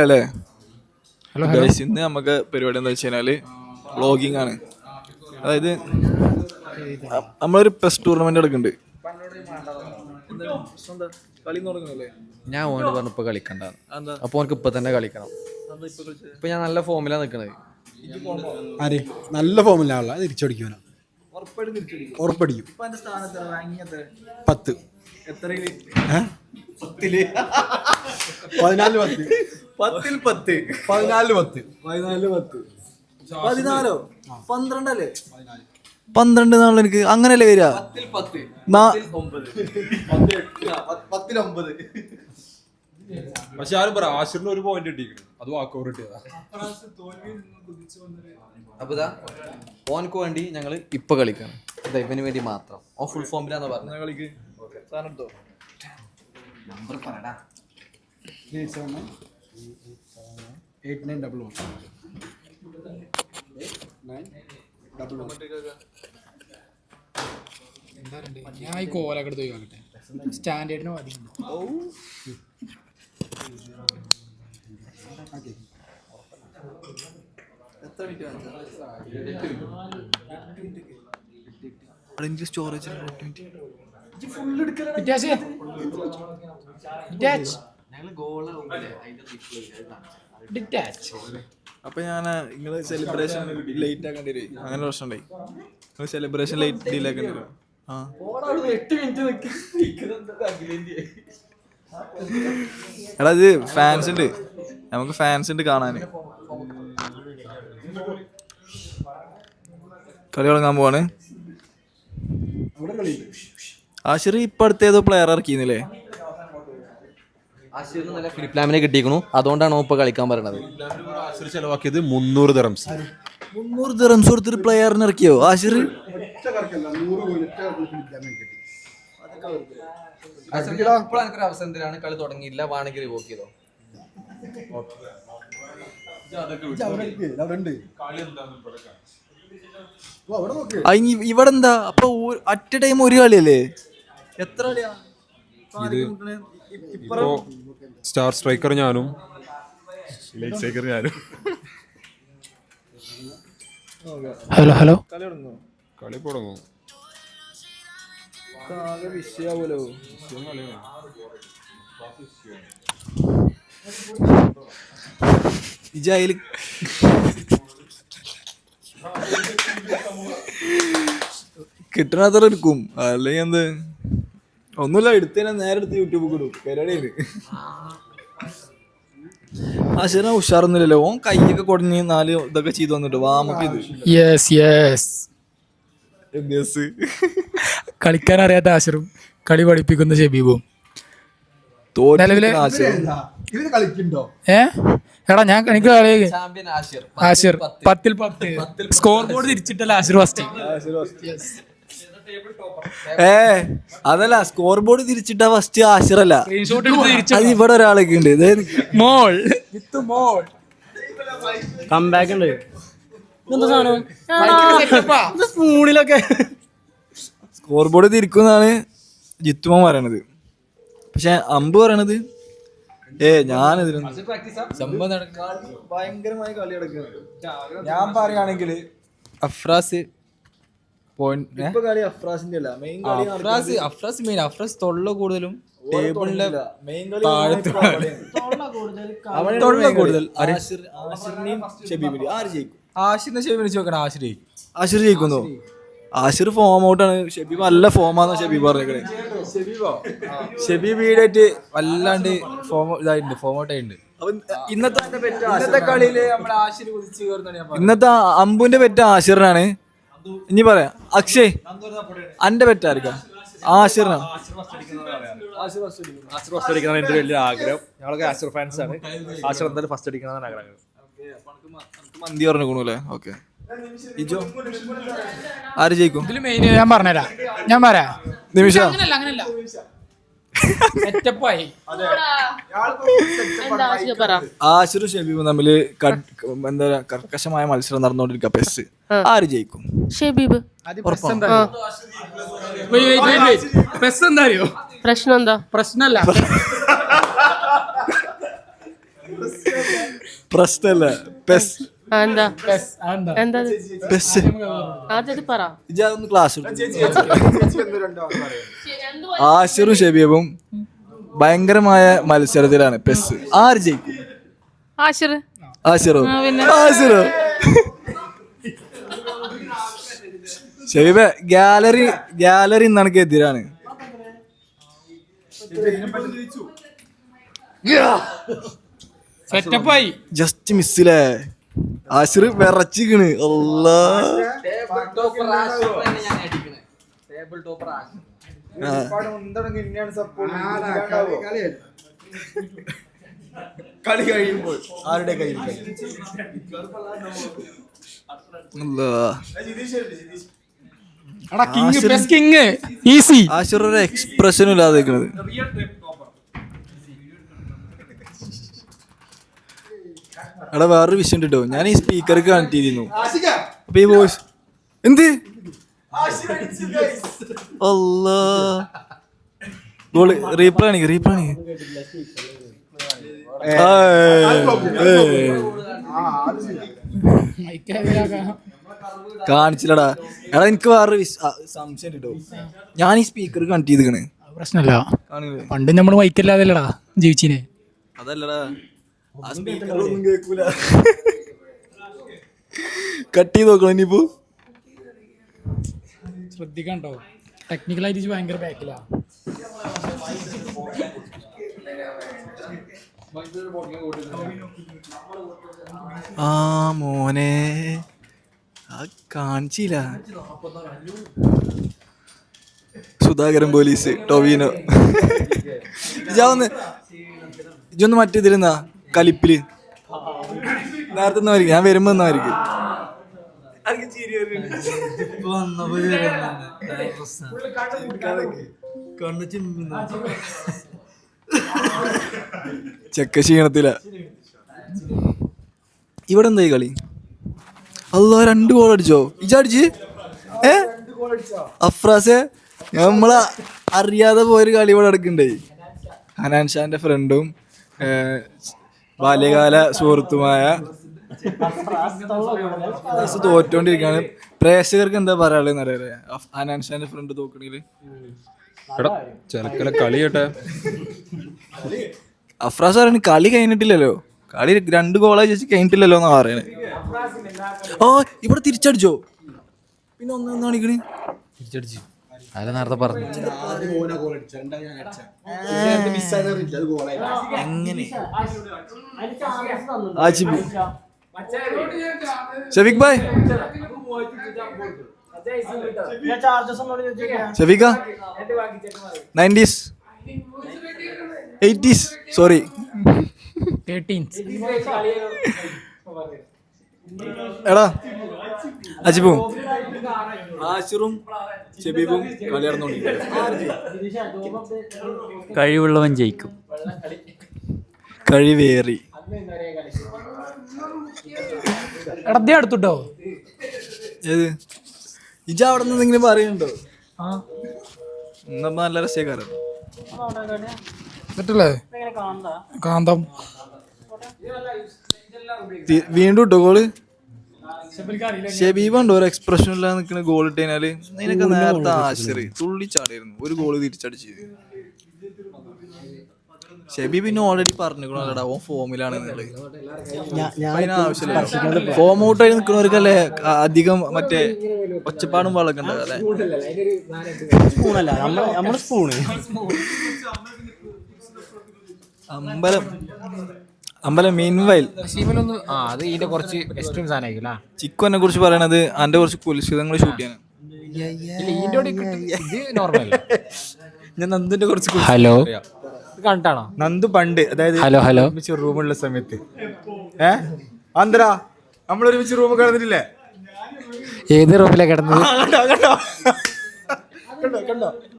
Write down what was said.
അല്ലേ ഇന്ന് നമുക്ക് പരിപാടി എന്താ വെച്ച് കഴിഞ്ഞാല് വ്ളോഗിങ് ആണ്. അതായത് നമ്മളൊരു പെസ് ടൂർണമെന്റ് എടുക്കുന്നുണ്ട്. ഞാൻ ഓനോട് പറഞ്ഞപ്പോ കളിക്കണ്ട, അപ്പൊ ഓനക്ക് ഇപ്പൊ തന്നെ കളിക്കണം. ഇപ്പൊ ഞാൻ നല്ല ഫോമിലാ നിക്കണത്. ആര് നല്ല ഫോമിലാണല്ലോ, തിരിച്ചടിക്കുവാനോ ഉറപ്പടിക്കും. 10 12 നാളെ എനിക്ക് അങ്ങനെയല്ലേ വരിക. 10-9. പക്ഷെ ആരും പറ ആശിറിന് ഒരു പോയിന്റ് കിട്ടിയിരിക്കണം, അത് വാക്കോവർ കിട്ടിയതാ. അപ്പൊ ഇതാ ഓനക്ക് വേണ്ടി ഞങ്ങള് ഇപ്പൊ കളിക്കണം. ഇവന് വേണ്ടി മാത്രം. ഓ ഫുൾ ഫോമിലാന്ന് പറഞ്ഞ കളിക്ക്. നമ്പർ പറടാ. 8911. ഞാൻ ഈ കോലൊക്കെ എടുത്ത് നോക്കട്ടെ, സ്റ്റാൻഡേർഡിന് മതി. അപ്പൊ ഞാൻ നിങ്ങള് സെലിബ്രേഷൻ ലേറ്റ് ആക്കേണ്ടി വരും. അങ്ങനെ പ്രശ്നം ഉണ്ടായി. സെലിബ്രേഷൻ ലേറ്റ് ഡീൽ ആക്കേണ്ടി വരും. എടാ ഇത് ഫാൻസ് ഉണ്ട്, നമുക്ക് ഫാൻസ് ഉണ്ട് കാണാന്. കളി തുടങ്ങാൻ പോവാണ്. ആശിർ ഇപ്പൊ അടുത്ത ഏതോ പ്ലെയർ ഇറക്കിന്നില്ലേ? ആശിറിന് നല്ല ഫിലിപ്ലാമിനെ കിട്ടിയിരിക്കണു, അതുകൊണ്ടാണ് ഇപ്പൊ കളിക്കാൻ പറയണത്. ആശിർ ചെലവാക്കിയത് 300 dirhams. 300 dirhams കൊടുത്തിട്ട് പ്ലെയറിന് ഇറക്കിയോ ആശിർ? ഇപ്പോഴെനിക്കൊരു അവസരത്തിലാണ് കളി തുടങ്ങിയില്ല, വാണെങ്കിൽ റിവോക്ക് ചെയ്തോ. ഇവിടെ എന്താ അപ്പൊ അറ്റ് ടൈം ഒരു കളിയല്ലേ? എത്ര കളിയാ ഇപ്പോ? സ്റ്റാർ സ്ട്രൈക്കർ ഞാനും ലേഗ് സ്ട്രൈക്കർ ഞാനും. ഹലോ കളി തുടങ്ങും. വിഷയാവൂലോ. ഇജയില് കിട്ടണത്ര എടുക്കും, അല്ലെങ്കിൽ എന്ത് ഒന്നുമില്ല. എടുത്തതിനെ നേരെ എടുത്ത് യൂട്യൂബിൽ ഇടും. പരിപാടിയാണ്. ആശിറ ഉഷാറൊന്നുമില്ലല്ലോ. ഓൻ കൈയൊക്കെ കൊടുഞ്ഞ് 4 ഇതൊക്കെ ചെയ്തു വന്നിട്ട് വാമൊക്കെ ഇത് കളിക്കാൻ അറിയാത്ത ആശിറും കളി പഠിപ്പിക്കുന്ന ഷെബീബും. എടാ ഞാൻ എനിക്ക് കളി ആശിർ 10-10 സ്കോർ ബോർഡ് തിരിച്ചിട്ടല്ല ആശിർ ഫസ്റ്റ്. അതല്ല, സ്കോർ ബോർഡ് തിരിച്ചിട്ടാ ഫസ്റ്റ് ആശിറല്ല. അത് ഇവിടെ ഒരാളൊക്കെ ഉണ്ട്. സ്കോർ ബോർഡ് തിരിക്കുന്നാണ് ജിത്തുമോൻ പറയണത്. പക്ഷെ അമ്പ് പറയണത് ഞാനെതിരൊന്നും ഭയങ്കരമായ കളി നടക്കുന്നത്. ഞാൻ പറയുകയാണെങ്കിൽ അഫ്രാസ് അഫ്രാസ് തൊള്ള കൂടുതലും ടേബിളിലെ ആശിർ ജയിക്കുന്നോ? ആശിർ ഫോം ഔട്ടാണ്. ഷെബീബ് നല്ല ഫോമാന്ന് ഷെബീബ് പറഞ്ഞേക്കണേ. ഷെബീബ് ഈടായിട്ട് വല്ലാണ്ട് ഫോം ഇതായിട്ടുണ്ട്, ഫോം ഔട്ട് ആയിട്ടുണ്ട്. ഇന്നത്തെ കളിയില് ഇന്നത്തെ അമ്പുവിന്റെ പെറ്റ ആശിറിനാണ്. ഇനി പറയാം അക്ഷയ്, അന്റെ പെറ്റായിരിക്കാം ആശിറിനാണ്. ആശിർ ഫസ്റ്റ് അടിക്കണം എന്റെ വലിയ ആഗ്രഹം. ഞങ്ങളൊക്കെ ആശിർ ഫാൻസ് ആണ്. ആശിർ എന്തായാലും ഫസ്റ്റ് അടിക്കണം ആഗ്രഹം. മന്തി പറഞ്ഞേ. ഓക്കെ, ഇജോ ആര് ജയിക്കും? ഇതില് മെയിൻ ഞാൻ പറഞ്ഞുതരാം. ഞാൻ പറയാം നിമിഷ. അങ്ങനല്ല ആശിറും ഷെബീബും തമ്മില് എന്താ കർക്കശമായ മത്സരം നടന്നുകൊണ്ടിരിക്കുക. പെസ് ആര് ജയിക്കും? ഷെബീബ്. പ്രശ്നം എന്താ? പ്രശ്നമല്ല പ്രശ്നല്ല പെസ് എന്താ അതെന്താ എന്താ പെസ് ആദ്യത് പറ ഇജാതൊന്ന് ക്ലാസ് ആശിറും ഷബീബും ഭയങ്കരമായ മത്സരത്തിലാണ് പെസ്. ആര് ജയിക്കും? ആഷിർ ആശിറോ? ആ, പിന്നെ. ആശിറോ? ഷബീബ് ഗാലറി ഇന്നെനിക്ക് എതിരാണ്. സെറ്റപ്പായി. ജസ്റ്റ് മിസ്സിലേ. ആശിർ വിറച്ചിക്കണ്. അല്ലാ കളി കഴിയുമ്പോൾ ആരുടെ കയ്യിൽ കിങ് ഈസി. ആശിർ ഒരു എക്സ്പ്രഷനും ഇല്ലാതെ നിൽക്കുന്നത്. എടാ വേറൊരു വിഷയം ഉണ്ട് കേട്ടോ. ഞാൻ ഈ സ്പീക്കർക്ക് കണക്ട് ചെയ്തിരുന്നു. അപ്പൊ ഈ വോയിസ് എന്ത് അല്ലാ ഗോള് റീപ്ലേ ആണെങ്കിൽ കാണിച്ചില്ലടാ. എടാ എനിക്ക് വേറൊരു സംശയം കേട്ടോ. ഞാൻ ഈ സ്പീക്കർ കണക്ട് ചെയ്തിക്കണ്. പ്രശ്നല്ല. പണ്ട് നമ്മള് മൈക്കല്ലാതല്ലടാ ജീവിച്ചിനെ. അതല്ലടാ ആ സ്പീക്കറിലൊന്നും കേൾക്കൂല. കട്ട് ചെയ്ത് നോക്കണം ഇനിയിപ്പോ. ശ്രദ്ധിക്കണ്ടോ, ടെക്നിക്കലായിട്ട് ഭയങ്കര ബാക്കിലാ. ആ മോനെ ആ കാണിച്ചില്ല. സുധാകരൻ പോലീസ് ടൊവിനോ. ഇജൊന്ന് മറ്റേതിരുന്നാ കലിപ്പില് നേരത്തെ ഞാൻ വരുമ്പോ എന്നായിരിക്കും. ചെക്ക ക്ഷീണത്തില. ഇവിടെ എന്തായി കളി? അല്ലാ 2 ഗോൾ അടിച്ചോ? ഇജടിച്ച് അഫ്രാസെ നമ്മളെ അറിയാതെ പോയൊരു കളി ഇവിടെ നടക്കണ്ടേ. ഹനാൻ ഷാന്റെ ഫ്രണ്ടും ബാല്യകാല സുഹൃത്തുമായ തോറ്റോണ്ടിരിക്കാണ്. പ്രേക്ഷകർക്ക് എന്താ പറയാനുള്ളതെന്ന് അറിയാലേ ഹനാൻ ഷാന്റെ ഫ്രണ്ട് തോക്കണില്? ചെലക്കല കളി കേട്ടെ. അഫ്രാസ് പറയണ കളി കഴിഞ്ഞിട്ടില്ലല്ലോ, കളി 2 ഗോളായി ചേച്ചി കഴിഞ്ഞിട്ടില്ലല്ലോ എന്നാ പറയണേ. ഓ ഇവിടെ തിരിച്ചടിച്ചോ? പിന്നെ ഒന്നാണ് കാണിക്കണേ. തിരിച്ചടിച്ചു. അല്ല നേരത്തെ പറഞ്ഞു. എങ്ങനെ Shafeeq bhai, Shafeekha 90s 80s sorry 13th. എടാ അജിബും ആശിറും ഷബീബും കളി നടന്നോണ്ടിരിക്കും. കഴിവുള്ളവൻ ജയിക്കും. കഴിവേറി. എടേ അടുത്തുട്ടോ. ഏത് ഇജ അവിടെ നിന്ന് എന്തെങ്കിലും പറയുന്നുണ്ടോ? എന്നപ്പോ നല്ല രസക്കാരൻ പറ്റല്ലേ കാന്തം. വീണ്ടും ഇട്ടോ ഗോള്. ഷബീബുണ്ടോ ഒരു എക്സ്പ്രഷൻ ഇല്ലാതെ നിൽക്കുന്ന ഗോൾ ഇട്ട് കഴിഞ്ഞാല്. അതിനൊക്കെ നേരത്തെ ആശിറി തുള്ളിച്ചാടായിരുന്നു. ഒരു ഗോള് തിരിച്ചടിച്ചത്. ഷബീബ് പിന്നെ ഓൾറെഡി പറഞ്ഞിക്കണല്ലോടാ ഓൻ ഫോമിലാണ്. ആവശ്യമില്ല. ഫോം ഔട്ടായി നിൽക്കുന്നവർക്കല്ലേ അധികം മറ്റേ ഒച്ചപ്പാടും വളൊക്കെ ഉണ്ടാവും അല്ലേ. അമ്പലം മീൻവയൽ അത് ഇതിന്റെ കുറച്ച് എക്സ്ട്രീം സാധനമായിരിക്കും. ചിക്കുനെ കുറിച്ച് പറയണത് അതിന്റെ കുറച്ച് കുലസിതങ്ങൾ ഷൂട്ട് ചെയ്യാൻ. ഞാൻ നന്ദുന്റെ കുറച്ച് ഹലോ കണ്ടാണോ? നന്ദു പണ്ട് അതായത് ഹലോ റൂമുള്ള സമയത്ത് ആന്തരാ നമ്മളൊരുമിച്ച് റൂം കിടന്നിട്ടില്ലേ? ഏത് റൂമിലാണ് കിടന്നത്? കണ്ടോ